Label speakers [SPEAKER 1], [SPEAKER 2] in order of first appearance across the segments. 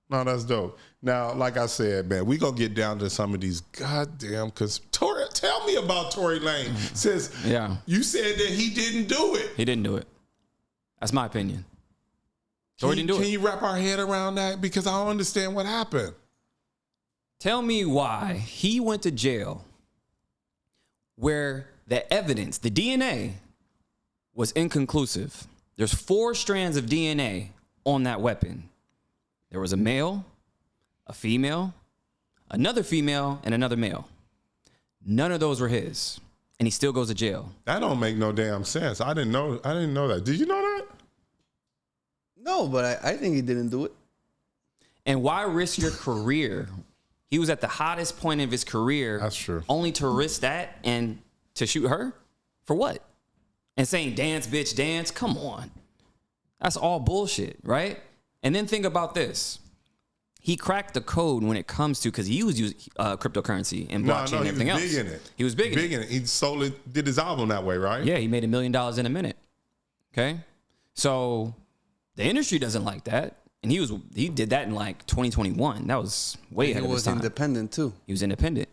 [SPEAKER 1] No, that's dope. Now, like I said, man, we gonna get down to some of these goddamn. Cause tell me about Tory Lanez. Says, you said that he didn't do it.
[SPEAKER 2] He didn't do it. That's my opinion. Tory didn't do it.
[SPEAKER 1] Can you wrap our head around that? Because I don't understand what happened.
[SPEAKER 2] Tell me why he went to jail where the evidence, the DNA, was inconclusive. There's 4 strands of DNA on that weapon. There was a male, a female, another female, and another male. None of those were his, and he still goes to jail.
[SPEAKER 1] That don't make no damn sense. I didn't know that. Did you know that?
[SPEAKER 3] No, but I think he didn't do it.
[SPEAKER 2] And why risk your career? He was at the hottest point of his career.
[SPEAKER 1] That's true.
[SPEAKER 2] Only to risk that and to shoot her? For what? And saying, dance, bitch, dance? Come on. That's all bullshit, right? And then think about this. He cracked the code when it comes to, because he was using cryptocurrency and blockchain and everything else.
[SPEAKER 1] He was big in it.
[SPEAKER 2] He was big in it.
[SPEAKER 1] He sold it, did his album that way, right?
[SPEAKER 2] Yeah, he made $1 million in a minute. Okay? So the industry doesn't like that. And he did that in like 2021. That was way ahead of his time.
[SPEAKER 3] He was independent too.
[SPEAKER 2] He was independent.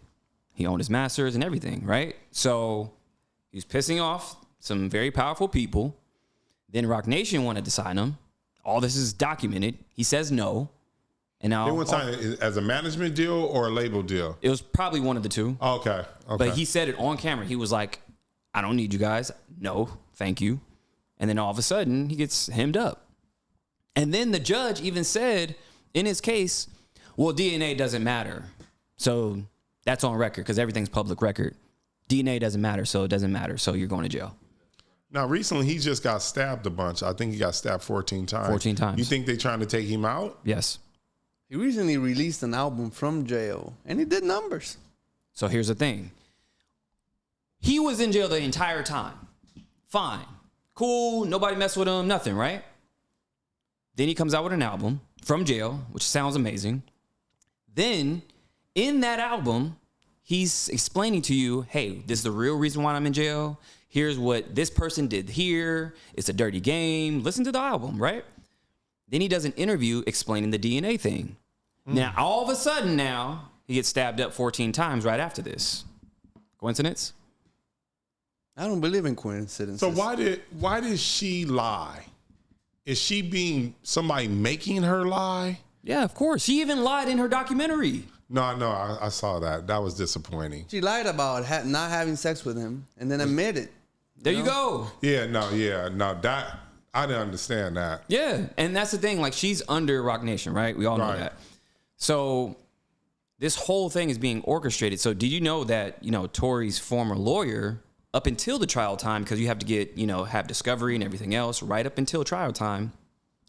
[SPEAKER 2] He owned his masters and everything, right? So he was pissing off some very powerful people. Then Roc Nation wanted to sign him. All this is documented. He says no. And now
[SPEAKER 1] they want to sign it as a management deal or a label deal?
[SPEAKER 2] It was probably one of the two.
[SPEAKER 1] Okay.
[SPEAKER 2] But he said it on camera. He was like, I don't need you guys. No, thank you. And then all of a sudden, he gets hemmed up. And then the judge even said in his case, well, DNA doesn't matter. So that's on record because everything's public record. DNA doesn't matter, so it doesn't matter. So you're going to jail.
[SPEAKER 1] Now, recently, he just got stabbed a bunch. I think he got stabbed 14 times.
[SPEAKER 2] 14 times.
[SPEAKER 1] You think they're trying to take him out?
[SPEAKER 2] Yes.
[SPEAKER 3] He recently released an album from jail, and he did numbers.
[SPEAKER 2] So here's the thing. He was in jail the entire time. Fine. Cool. Nobody messed with him. Nothing, right? Then he comes out with an album from jail, which sounds amazing. Then in that album, he's explaining to you, hey, this is the real reason why I'm in jail. Here's what this person did here. It's a dirty game. Listen to the album, right? Then he does an interview explaining the DNA thing. Now, all of a sudden now, he gets stabbed up 14 times right after this. Coincidence?
[SPEAKER 3] I don't believe in coincidences.
[SPEAKER 1] So why did she lie? Is she being somebody making her lie?
[SPEAKER 2] Yeah, of course. She even lied in her documentary.
[SPEAKER 1] No, I saw that. That was disappointing.
[SPEAKER 3] She lied about not having sex with him and then admitted.
[SPEAKER 2] There you go.
[SPEAKER 1] Yeah, that I didn't understand that.
[SPEAKER 2] Yeah, and that's the thing. Like, she's under Roc Nation, right? We all know that. So this whole thing is being orchestrated. So did you know that, Tory's former lawyer, up until the trial time, because you have to get, have discovery and everything else, right up until trial time,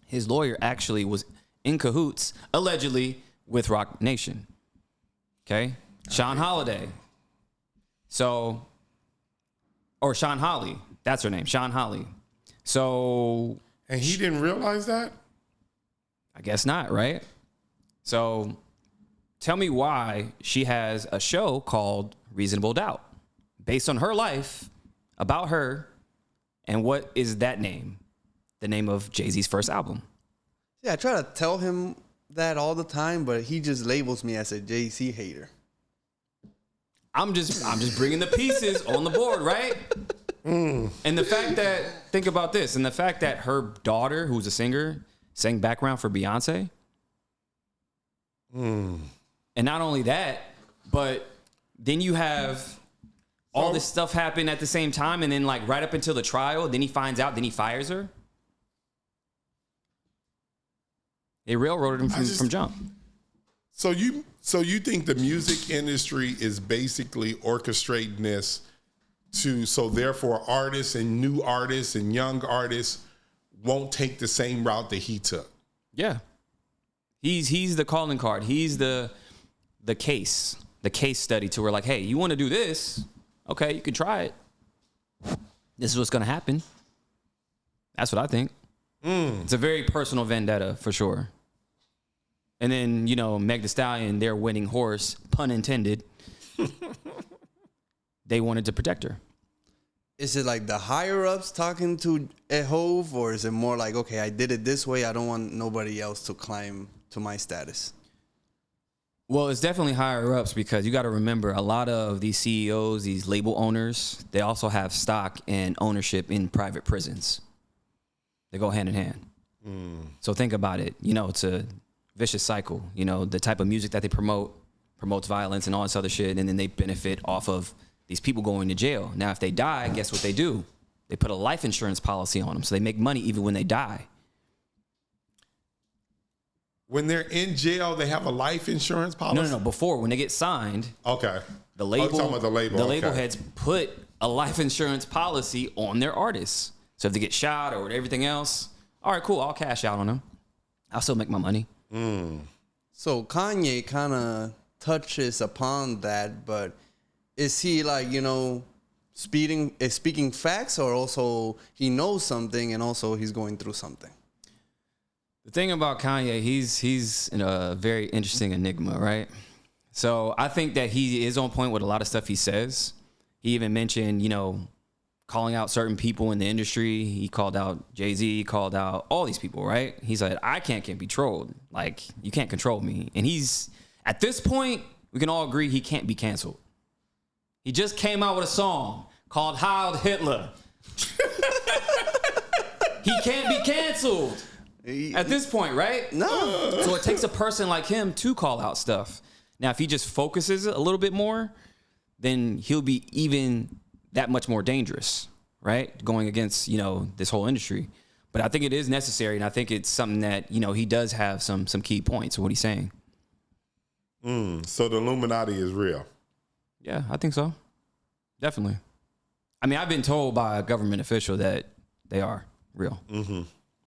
[SPEAKER 2] his lawyer actually was in cahoots, allegedly, with Roc Nation. Okay? Sean Holiday. So, or Sean Holly. That's her name, Sean Holly. So.
[SPEAKER 1] And he didn't realize that?
[SPEAKER 2] I guess not, right? So tell me why she has a show called Reasonable Doubt based on her life, about her, and what is that name? The name of Jay-Z's first album.
[SPEAKER 3] Yeah, I try to tell him that all the time, but he just labels me as a Jay-Z hater.
[SPEAKER 2] I'm just bringing the pieces on the board, right? And the fact that, think about this, and the fact that her daughter, who's a singer, sang background for Beyonce. And not only that, but then you have all this stuff happen at the same time, and then like right up until the trial, then he finds out, then he fires her. They railroaded him from jump.
[SPEAKER 1] So you think the music industry is basically orchestrating this so therefore artists and new artists and young artists won't take the same route that he took? Yeah.
[SPEAKER 2] He's the calling card. He's the case study to where like, hey, you want to do this? Okay, you can try it. This is what's going to happen. That's what I think. It's a very personal vendetta for sure. And then, Meg Thee Stallion, their winning horse, pun intended, they wanted to protect her.
[SPEAKER 3] Is it like the higher ups talking to Hove, or is it more like, okay, I did it this way, I don't want nobody else to climb to my status?
[SPEAKER 2] Well, it's definitely higher ups because you got to remember a lot of these CEOs, these label owners, they also have stock and ownership in private prisons. They go hand in hand. So think about it. You know, it's a vicious cycle. You know, the type of music that they promotes violence and all this other shit, and then they benefit off of these people going to jail. Now, if they die, guess what they do? They put a life insurance policy on them, so they make money even when they die.
[SPEAKER 1] When they're in jail, they have a life insurance policy?
[SPEAKER 2] No. Before, when they get signed,
[SPEAKER 1] Okay.
[SPEAKER 2] the label,
[SPEAKER 1] talking about the label.
[SPEAKER 2] the
[SPEAKER 1] Okay.
[SPEAKER 2] label heads put a life insurance policy on their artists. So if they get shot or everything else, all right, cool, I'll cash out on them. I'll still make my money.
[SPEAKER 3] So Kanye kind of touches upon that, but is he like, you know, speaking facts, or also he knows something and also he's going through something?
[SPEAKER 2] The thing about Kanye, he's in a very interesting enigma, right? So I think that he is on point with a lot of stuff he says. He even mentioned, you know, calling out certain people in the industry. He called out Jay-Z, he called out all these people, right? He's like, I can't be controlled. Like, you can't control me. And he's, at this point, we can all agree he can't be canceled. He just came out with a song called Heil Hitler. He can't be canceled at this point, right?
[SPEAKER 3] No.
[SPEAKER 2] So it takes a person like him to call out stuff. Now, if he just focuses a little bit more, then he'll be even that much more dangerous, right? Going against, you know, this whole industry. But I think it is necessary, and I think it's something that, you know, he does have some key points of what he's saying.
[SPEAKER 1] So the Illuminati is real.
[SPEAKER 2] Yeah, I think so. Definitely. I mean, I've been told by a government official that they are real.